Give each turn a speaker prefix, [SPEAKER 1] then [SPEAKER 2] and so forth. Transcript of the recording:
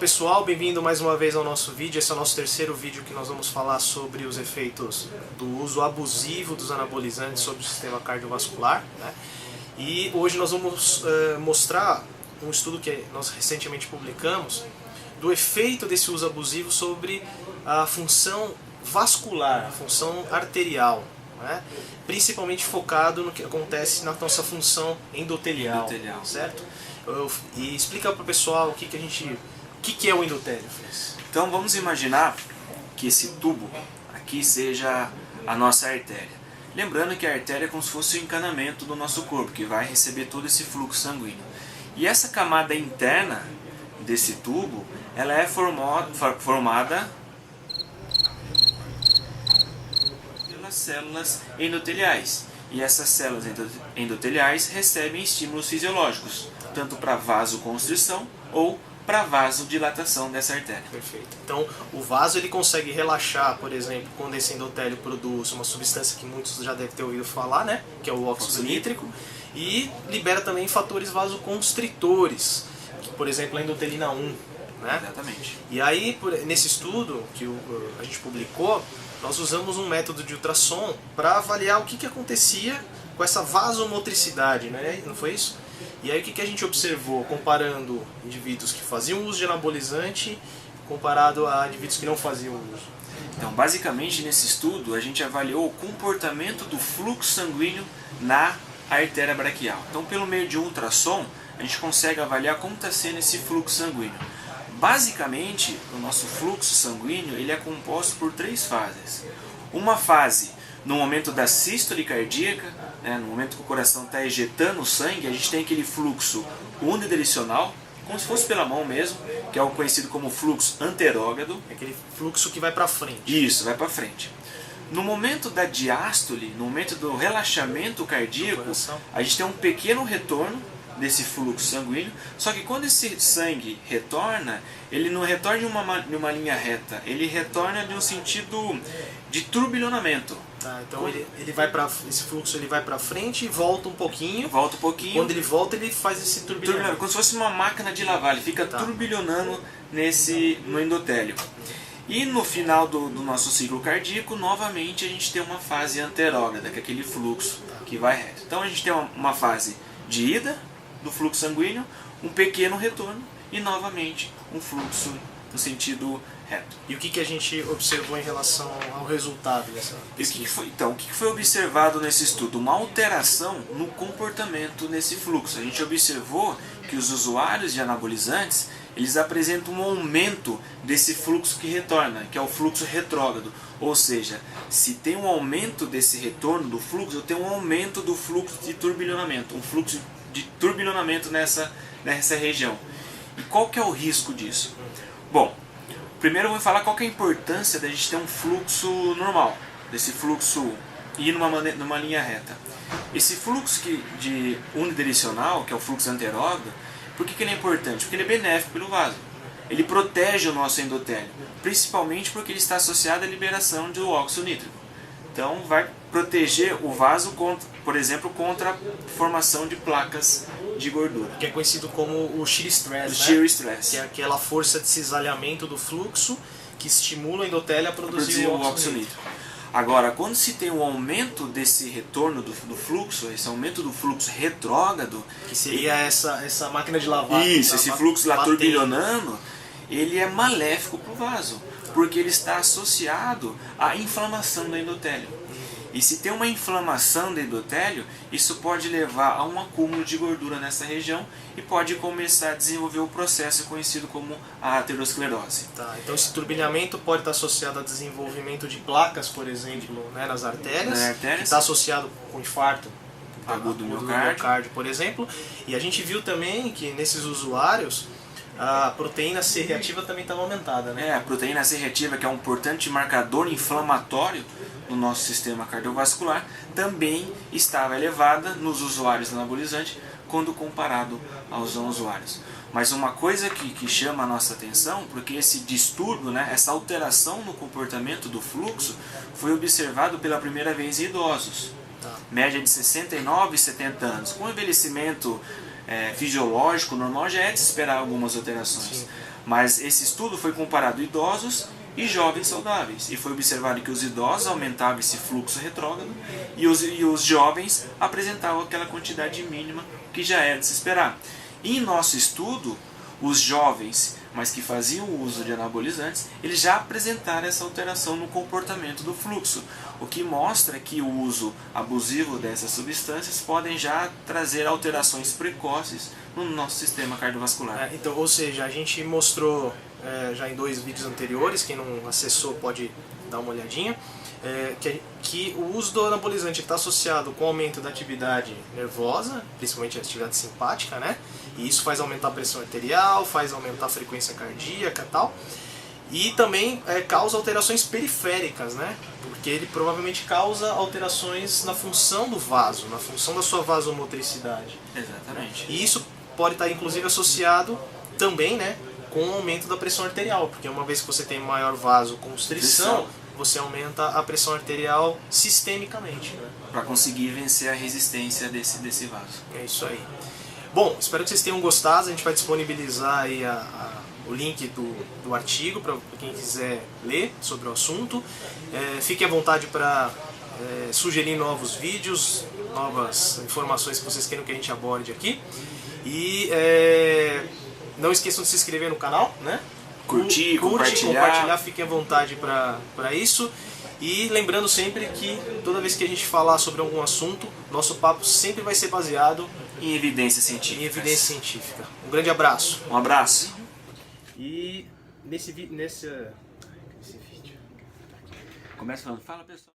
[SPEAKER 1] pessoal, bem-vindo mais uma vez ao nosso vídeo. Esse é o nosso terceiro vídeo que nós vamos falar sobre os efeitos do uso abusivo dos anabolizantes sobre o sistema cardiovascular, né? E hoje nós vamos mostrar um estudo que nós recentemente publicamos do efeito desse uso abusivo sobre a função vascular, a função arterial, né? Principalmente focado no que acontece na nossa função endotelial. Certo? E explica para o pessoal o que é o endotélio.
[SPEAKER 2] Então vamos imaginar que esse tubo aqui seja a nossa artéria. Lembrando que a artéria é como se fosse o encanamento do nosso corpo, que vai receber todo esse fluxo sanguíneo. E essa camada interna desse tubo, ela é formada pelas células endoteliais. E essas células endoteliais recebem estímulos fisiológicos, tanto para vasoconstrição ou para vasodilatação dessa artéria.
[SPEAKER 1] Perfeito. Então, o vaso ele consegue relaxar, por exemplo, quando esse endotélio produz uma substância que muitos já devem ter ouvido falar, né? Que é o óxido nítrico, e libera também fatores vasoconstritores, que, por exemplo, a endotelina 1. Né?
[SPEAKER 2] Exatamente.
[SPEAKER 1] E aí, nesse estudo que a gente publicou, nós usamos um método de ultrassom para avaliar o que acontecia com essa vasomotricidade, né? Não foi isso? E aí o que a gente observou comparando indivíduos que faziam uso de anabolizante comparado a indivíduos que não faziam uso?
[SPEAKER 2] Então, basicamente, nesse estudo, a gente avaliou o comportamento do fluxo sanguíneo na artéria braquial. Então, pelo meio de um ultrassom, a gente consegue avaliar como está sendo esse fluxo sanguíneo. Basicamente, o nosso fluxo sanguíneo ele é composto por três fases. Uma fase no momento da sístole cardíaca, né, no momento que o coração está ejetando o sangue, a gente tem aquele fluxo unidirecional, como se fosse pela mão mesmo, que é o conhecido como fluxo anterógrado.
[SPEAKER 1] É aquele fluxo que vai para frente.
[SPEAKER 2] Isso, vai para frente. No momento da diástole, no momento do relaxamento cardíaco, a gente tem um pequeno retorno desse fluxo sanguíneo, só que quando esse sangue retorna, ele não retorna em uma linha reta, ele retorna de um sentido de turbilhonamento.
[SPEAKER 1] Então esse fluxo ele vai para frente e volta um pouquinho.
[SPEAKER 2] Volta um pouquinho.
[SPEAKER 1] Quando ele volta, ele faz esse turbilhonamento.
[SPEAKER 2] Como se fosse uma máquina de lavar, ele fica turbilhonando no endotélio. E no final do nosso ciclo cardíaco, novamente a gente tem uma fase anterógrada, que é aquele fluxo que vai reto. Então a gente tem uma fase de ida do fluxo sanguíneo, um pequeno retorno e novamente um fluxo no sentido reto.
[SPEAKER 1] E o que a gente observou em relação ao resultado dessa pesquisa?
[SPEAKER 2] O que foi observado nesse estudo? Uma alteração no comportamento nesse fluxo. A gente observou que os usuários de anabolizantes eles apresentam um aumento desse fluxo que retorna, que é o fluxo retrógrado. Ou seja, se tem um aumento desse retorno do fluxo, eu tenho um aumento do fluxo de turbilhonamento, um fluxo de turbilhonamento nessa região. E qual que é o risco disso? Bom, primeiro eu vou falar qual que é a importância da gente ter um fluxo normal, desse fluxo ir numa linha reta. Esse fluxo de unidirecional, que é o fluxo anterógrado, por que ele é importante? Porque ele é benéfico pelo vaso. Ele protege o nosso endotélio, principalmente porque ele está associado à liberação do óxido nítrico. Então vai proteger o vaso, por exemplo, contra a formação de placas de gordura.
[SPEAKER 1] Que é conhecido como o shear stress,
[SPEAKER 2] shear stress.
[SPEAKER 1] Que é aquela força de cisalhamento do fluxo que estimula o endotélio a produzir o óxido nítrico.
[SPEAKER 2] Agora, quando se tem um aumento desse retorno do fluxo, esse aumento do fluxo retrógrado,
[SPEAKER 1] que seria essa máquina de lavar.
[SPEAKER 2] Isso, esse fluxo lá turbilhonando, ele é maléfico para o vaso, porque ele está associado à inflamação do endotélio. E se tem uma inflamação do endotélio, isso pode levar a um acúmulo de gordura nessa região e pode começar a desenvolver o processo conhecido como a aterosclerose.
[SPEAKER 1] Então esse turbilhamento pode estar associado a desenvolvimento de placas, por exemplo, né, nas artérias, que está associado com infarto
[SPEAKER 2] agudo do
[SPEAKER 1] miocárdio, por exemplo. E a gente viu também que nesses usuários a proteína C reativa também estava aumentada, né?
[SPEAKER 2] A proteína C reativa, que é um importante marcador inflamatório no nosso sistema cardiovascular, também estava elevada nos usuários de anabolizante quando comparado aos não usuários. Mas uma coisa que chama a nossa atenção, porque esse distúrbio, né, essa alteração no comportamento do fluxo, foi observado pela primeira vez em idosos, média de 69 e 70 anos. Com o envelhecimento fisiológico, normal, já é de se esperar algumas alterações.
[SPEAKER 1] Sim.
[SPEAKER 2] Mas esse estudo foi comparado idosos e jovens saudáveis. E foi observado que os idosos aumentavam esse fluxo retrógrado e os jovens apresentavam aquela quantidade mínima que já era de se esperar. E em nosso estudo, os jovens, mas que faziam uso de anabolizantes, eles já apresentaram essa alteração no comportamento do fluxo, o que mostra que o uso abusivo dessas substâncias podem já trazer alterações precoces no nosso sistema cardiovascular.
[SPEAKER 1] Então, ou seja, a gente mostrou já em 2 vídeos anteriores, quem não acessou pode dar uma olhadinha, que o uso do anabolizante está associado com o aumento da atividade nervosa, principalmente a atividade simpática, né? E isso faz aumentar a pressão arterial, faz aumentar a frequência cardíaca e tal. E também causa alterações periféricas, né? Porque ele provavelmente causa alterações na função do vaso, na função da sua vasomotricidade.
[SPEAKER 2] Exatamente.
[SPEAKER 1] E isso pode estar inclusive associado também, né, com o aumento da pressão arterial, porque uma vez que você tem maior vasoconstrição, você aumenta a pressão arterial sistemicamente, né?
[SPEAKER 2] Para conseguir vencer a resistência desse vaso.
[SPEAKER 1] É isso aí. Bom, espero que vocês tenham gostado. A gente vai disponibilizar aí o link do artigo para quem quiser ler sobre o assunto. Fique à vontade para sugerir novos vídeos, novas informações que vocês queiram que a gente aborde aqui. E não esqueçam de se inscrever no canal, né?
[SPEAKER 2] Curtir, compartilhar.
[SPEAKER 1] Fiquem à vontade para isso. E lembrando sempre que toda vez que a gente falar sobre algum assunto, nosso papo sempre vai ser baseado
[SPEAKER 2] em evidência científica.
[SPEAKER 1] Um grande abraço.
[SPEAKER 2] Um abraço.
[SPEAKER 1] E nesse vídeo...
[SPEAKER 2] Começa falando, fala pessoal.